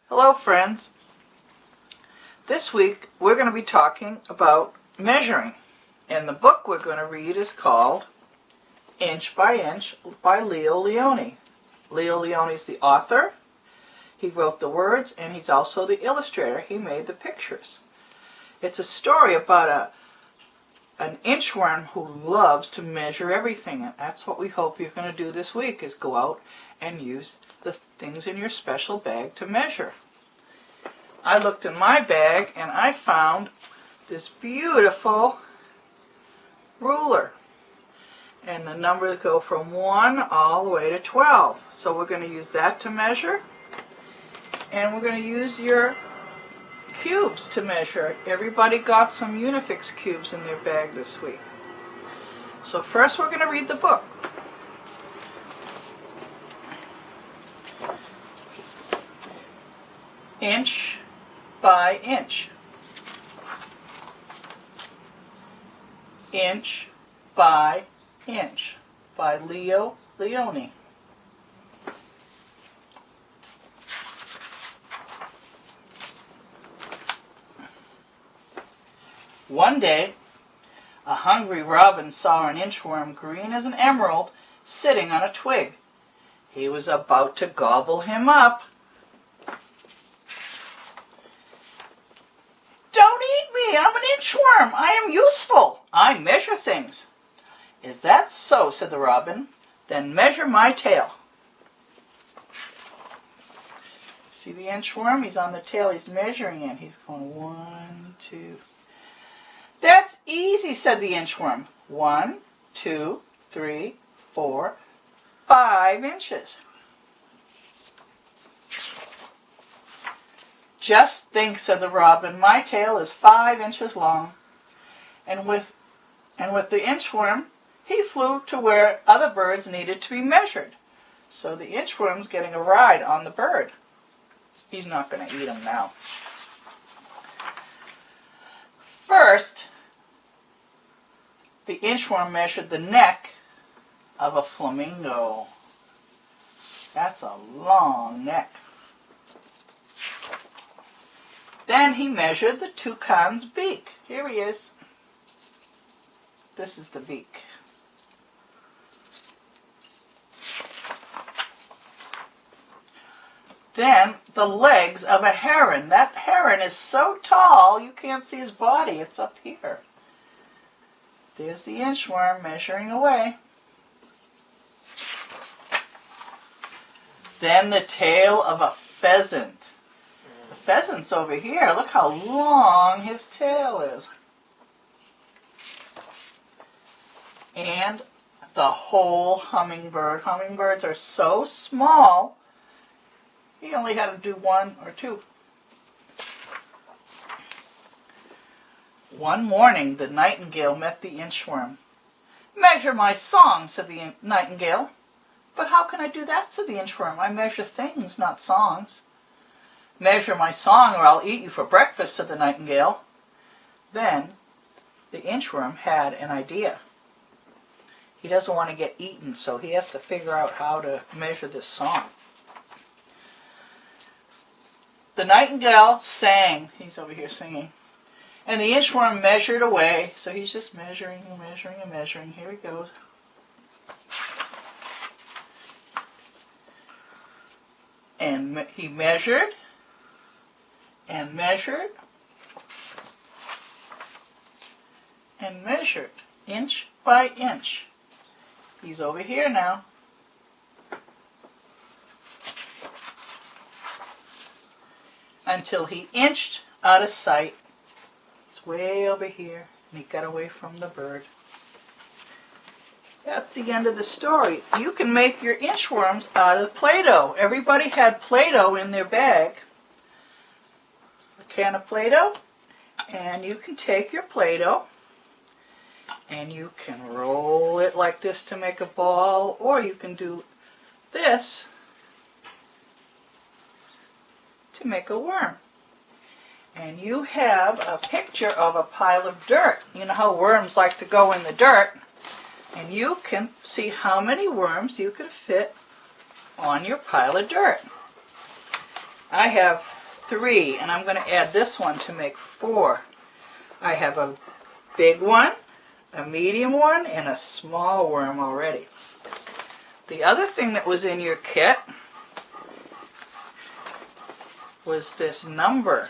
Hello friends. This week we're going to be talking about measuring. And the book we're going to read is called Inch by Inch by Leo Lionni. Leo Lionni is the author. He wrote the words and he's also the illustrator. He made the pictures. It's a story about an inchworm who loves to measure everything. And that's what we hope you're going to do this week, is go out and use the things in your special bag to measure. I looked in my bag and I found this beautiful ruler. And the numbers go from 1 all the way to 12. So we're going to use that to measure. And we're going to use your cubes to measure. Everybody got some Unifix cubes in their bag this week. So first we're going to read the book. Inch by inch. Inch by inch by Leo Lionni. One day, a hungry robin saw an inchworm green as an emerald sitting on a twig. He was about to gobble him up. "Don't eat me! I'm an inchworm! I am useful! I measure things." "Is that so?" said the robin. "Then measure my tail." See the inchworm? He's on the tail. He's measuring it. He's going 1, 2. "That's easy," said the inchworm. 1, 2, 3, 4, 5 inches. "Just think," said the robin, "my tail is 5 inches long." And with the inchworm, he flew to where other birds needed to be measured. So the inchworm's getting a ride on the bird. He's not going to eat him now. First, the inchworm measured the neck of a flamingo. That's a long neck. Then he measured the toucan's beak. Here he is. This is the beak. Then the legs of a heron. That heron is so tall you can't see his body. It's up here. There's the inchworm measuring away. Then the tail of a pheasant. The pheasant's over here. Look how long his tail is. And the whole hummingbird. Hummingbirds are so small, he only had to do 1 or 2. One morning, the nightingale met the inchworm. "Measure my song," said the nightingale. "But how can I do that?" said the inchworm. "I measure things, not songs." "Measure my song or I'll eat you for breakfast," said the nightingale. Then the inchworm had an idea. He doesn't want to get eaten, so he has to figure out how to measure this song. The nightingale sang. He's over here singing. And the inchworm measured away. So he's just measuring and measuring and measuring. Here he goes. And he measured and measured and measured, inch by inch. He's over here now. Until he inched out of sight. It's way over here, and he got away from the bird. That's the end of the story. You can make your inchworms out of Play-Doh. Everybody had Play-Doh in their bag. A can of Play-Doh. And you can take your Play-Doh and you can roll it like this to make a ball, or you can do this to make a worm. And you have a picture of a pile of dirt. You know how worms like to go in the dirt. And you can see how many worms you could fit on your pile of dirt. I have 3, and I'm going to add this one to make 4. I have a big one, a medium one, and a small worm already. The other thing that was in your kit was this number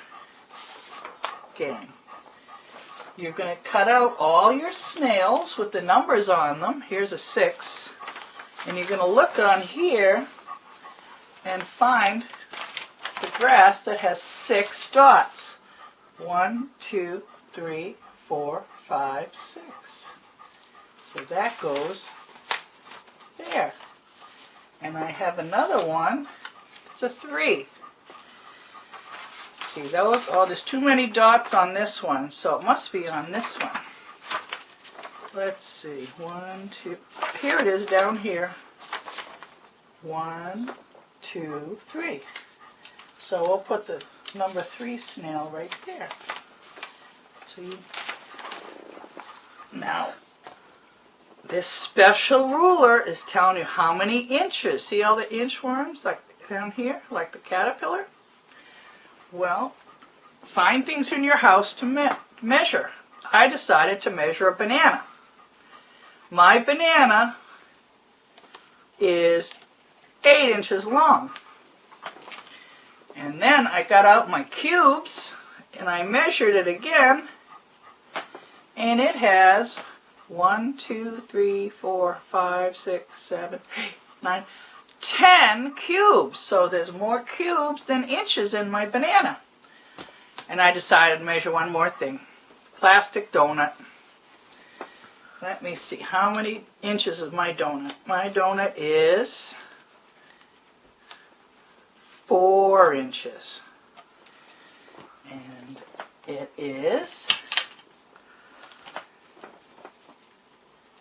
game. You're going to cut out all your snails with the numbers on them. Here's a 6. And you're going to look on here and find the grass that has 6 dots. 1, 2, 3, 4, 5, 6. So that goes there. And I have another one. It's a 3. See those? Oh, there's too many dots on this one, so it must be on this one. Let's see. 1, 2. Here it is down here. 1, 2, 3. So we'll put the number 3 snail right there. See? Now, this special ruler is telling you how many inches. See all the inch worms like down here, like the caterpillar? Well, find things in your house to measure. I decided to measure a banana. My banana is 8 inches long. And then I got out my cubes and I measured it again, and it has 1, 2, 3, 4, 5, 6, 7, 8, 9, 10 cubes. So there's more cubes than inches in my banana. And I decided to measure one more thing. Plastic donut. Let me see. How many inches is my donut? My donut is 4 inches. And it is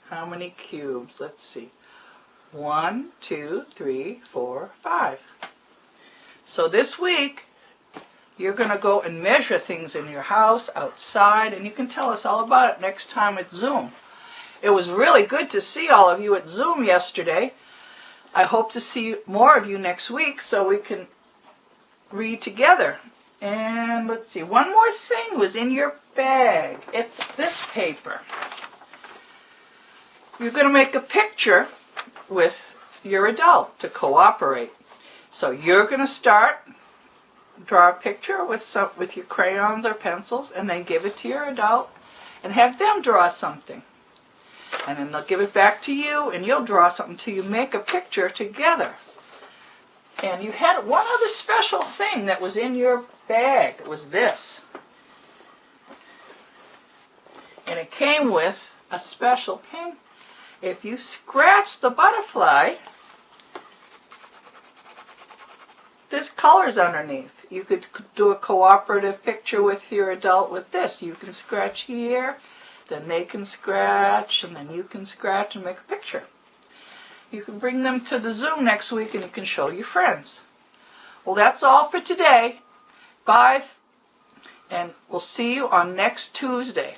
how many cubes? Let's see. 1, 2, 3, 4, 5. So this week, you're going to go and measure things in your house, outside, and you can tell us all about it next time at Zoom. It was really good to see all of you at Zoom yesterday. I hope to see more of you next week so we can read together. And let's see, one more thing was in your bag. It's this paper. You're going to make a picture with your adult to cooperate. So you're going to draw a picture with your crayons or pencils, and then give it to your adult and have them draw something. And then they'll give it back to you, and you'll draw something till you make a picture together. And you had one other special thing that was in your bag. It was this. And it came with a special pen. If you scratch the butterfly, there's colors underneath. You could do a cooperative picture with your adult with this. You can scratch here, then they can scratch, and then you can scratch and make a picture. You can bring them to the Zoom next week and you can show your friends. Well, that's all for today. Bye, and we'll see you on next Tuesday.